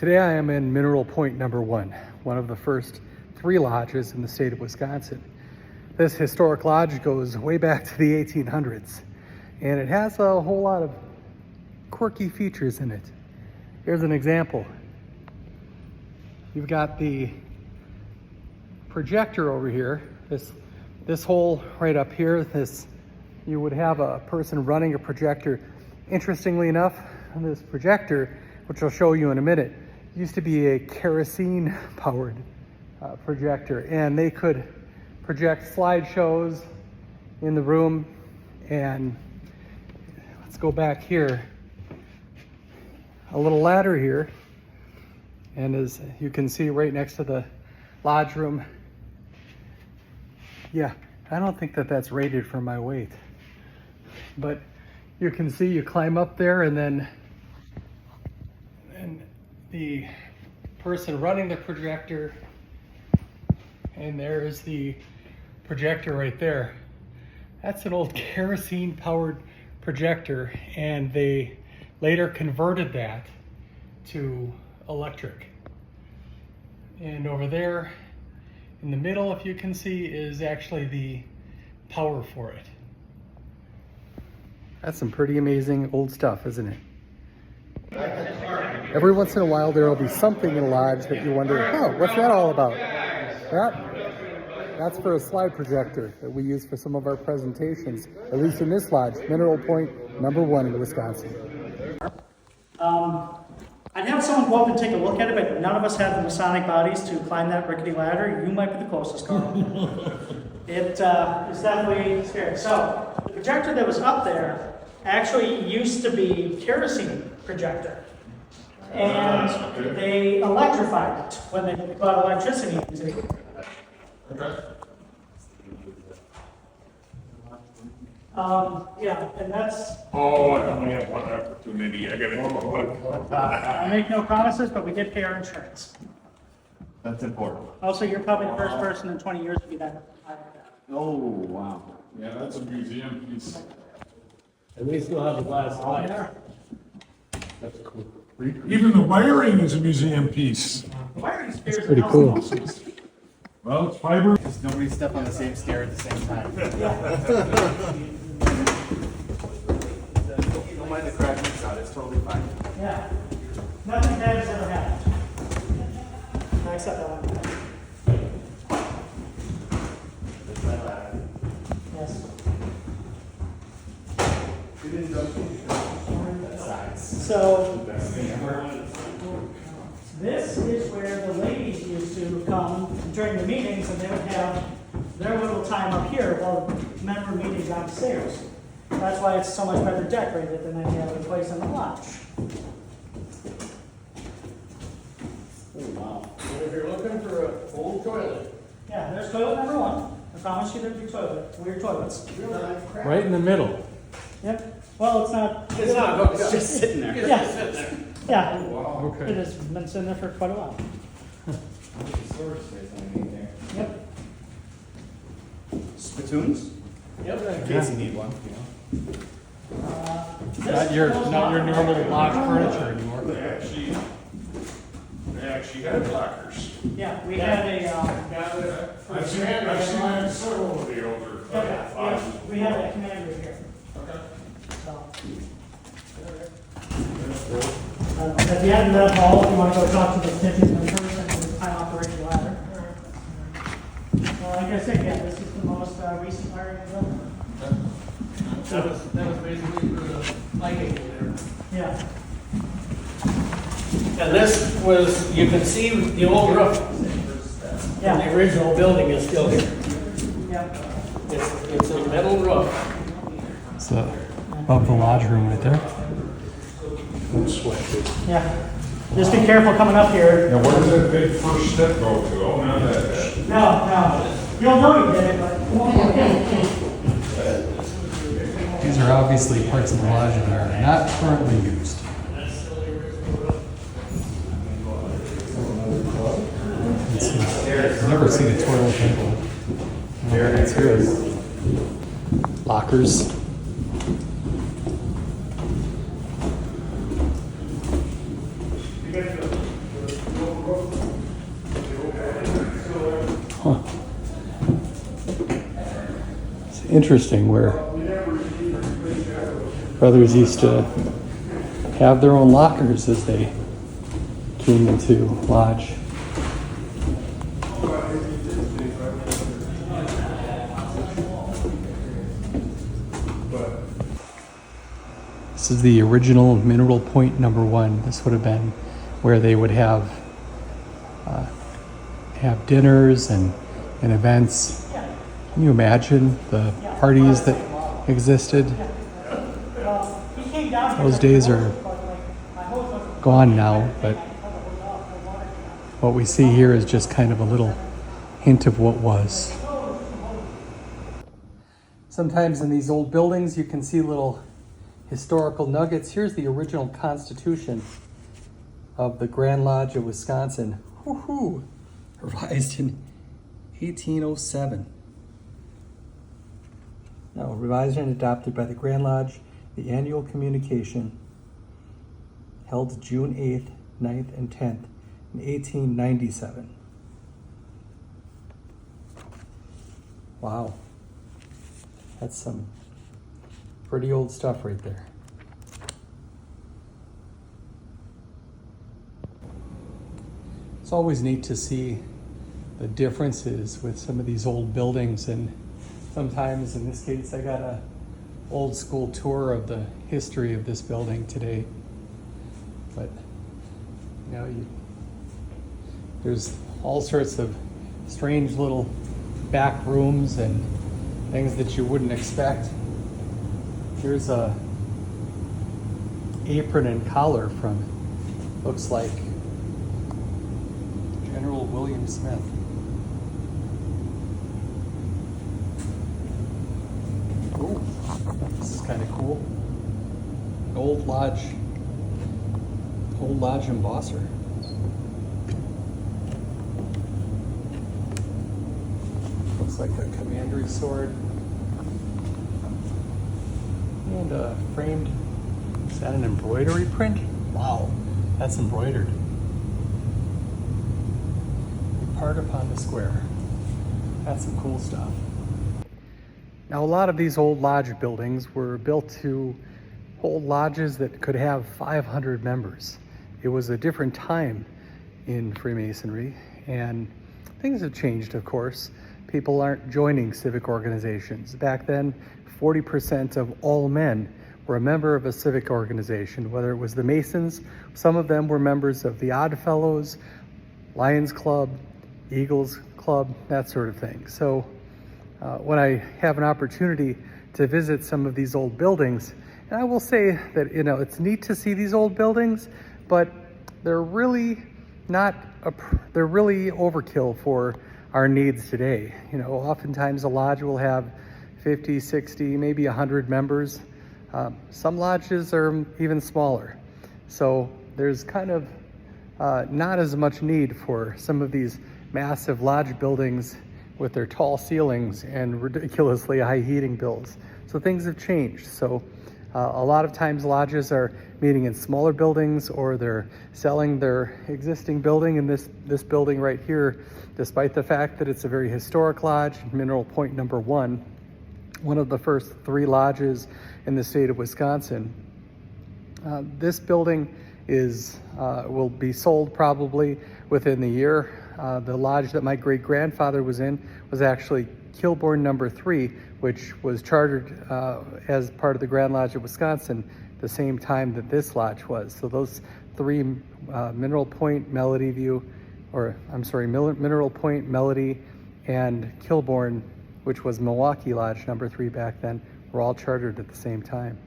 Today I am in Mineral Point #1, one of the first 3 lodges in the state of Wisconsin. This historic lodge goes way back to the 1800s, and it has a whole lot of quirky features in it. Here's an example. You've got the projector over here, this hole right up here, you would have a person running a projector. Interestingly enough, this projector, which I'll show you in a minute, used to be a kerosene powered projector, and they could project slideshows in the room. And let's go back here, a little ladder here, and as you can see right next to the lodge room, yeah, I don't think that that's rated for my weight, but you can see you climb up there, and then the person running the projector, and there's the projector right there. That's an old kerosene powered projector, and they later converted that to electric. And over there in the middle, if you can see, is actually the power for it. That's some pretty amazing old stuff, isn't it? Every once in a while, there will be something in a lodge that you wonder, oh, what's that all about? That's for a slide projector that we use for some of our presentations, at least in this lodge, Mineral Point #1 in Wisconsin. I'd have someone go up and take a look at it, but none of us have the Masonic bodies to climb that rickety ladder. You might be the closest, Carl. It is definitely scary. So, the projector that was up there actually used to be kerosene projector. And they electrified it when they brought electricity into it. Okay. Yeah, and that's... Oh, I only have one opportunity. I gotta I make no promises, but we did pay our insurance. That's important. Also, you're probably the first person in 20 years to be that high like that. Oh, wow. Yeah, that's a museum piece. At least we'll have a glass of wine. That's cool. Even the wiring is a museum piece. The wiring spears are pretty cool. Well, it's fiber. Just nobody step on the same stair at the same time. Don't mind the crack inside, it's totally fine. Yeah. Nothing bad has ever happened. Except that one. Yes. So, this is where the ladies used to come during the meetings, and they would have their little time up here while the men were meeting downstairs. That's why it's so much better decorated than any other place in the lodge. Oh, wow. So if you're looking for a old toilet. Yeah, there's toilet #1. I promise you there'd be weird toilets. Right in the middle. Yep. Well, it's not. It's not, it's just sitting there. Yeah. Yeah. Wow. It has been sitting there for quite a while. Yep. Spittoons? Yep. In case you need one, you know. Not your normal lodge furniture anymore. They actually had lockers. Yeah, we had a. I've seen several of the older lodges. We had a commander here. Okay. So. At the end of that hall, if you want to go talk to the kitchen in person, there's a time operation ladder. Like I said, yeah, this is the most recent wiring of them. That was basically for the lighting there. Yeah. And this was, you can see the old roof. Yeah. The original building is still here. Yep. It's a metal roof. It's above the lodge room right there. Yeah. Just be careful coming up here. Now, where does that big first step go to? Oh, not that. No. You'll know you did it, but. These are obviously parts of the lodge that are not currently used. I've never seen a toilet table. There it is. Lockers. interesting where brothers used to have their own lockers as they came into lodge. This is the original Mineral Point #1. This would have been where they would have dinners and events. Can you imagine the parties that existed? Those days are gone now, but what we see here is just kind of a little hint of what was. Sometimes in these old buildings you can see little historical nuggets. Here's the original Constitution of the Grand Lodge of Wisconsin. Woohoo! Revised in 1807. Now, revised and adopted by the Grand Lodge, the annual communication held June 8th, 9th, and 10th in 1897. Wow. That's some pretty old stuff right there. It's always neat to see the differences with some of these old buildings, and sometimes in this case I got a old school tour of the history of this building today. But you know, there's all sorts of strange little back rooms and things that you wouldn't expect. Here's a apron and collar from, looks like, General William Smith. Ooh, this is kind of cool. Old lodge embosser. Looks like a commandery sword. And a framed, is that an embroidery print? Wow, that's embroidered. Part upon the square. That's some cool stuff. Now, a lot of these old lodge buildings were built to hold lodges that could have 500 members. It was a different time in Freemasonry, and things have changed, of course. People aren't joining civic organizations. Back then, 40% of all men were a member of a civic organization, whether it was the Masons. Some of them were members of the Odd Fellows, Lions Club, Eagles Club, that sort of thing. So when I have an opportunity to visit some of these old buildings, and I will say that, you know, it's neat to see these old buildings, but they're really they're really overkill for our needs today. You know, oftentimes a lodge will have 50, 60, maybe 100 members. Some lodges are even smaller. So there's kind of not as much need for some of these massive lodge buildings with their tall ceilings and ridiculously high heating bills. So things have changed. So a lot of times lodges are meeting in smaller buildings, or they're selling their existing building. In this building right here, despite the fact that it's a very historic lodge, Mineral Point #1, one of the first 3 lodges in the state of Wisconsin, this building will be sold probably within the year. The lodge that my great-grandfather was in was actually Kilbourne #3, which was chartered as part of the Grand Lodge of Wisconsin the same time that this lodge was. So those 3, Mineral Point, Mineral Point, Melody, and Kilbourne, which was Milwaukee Lodge #3 back then, were all chartered at the same time.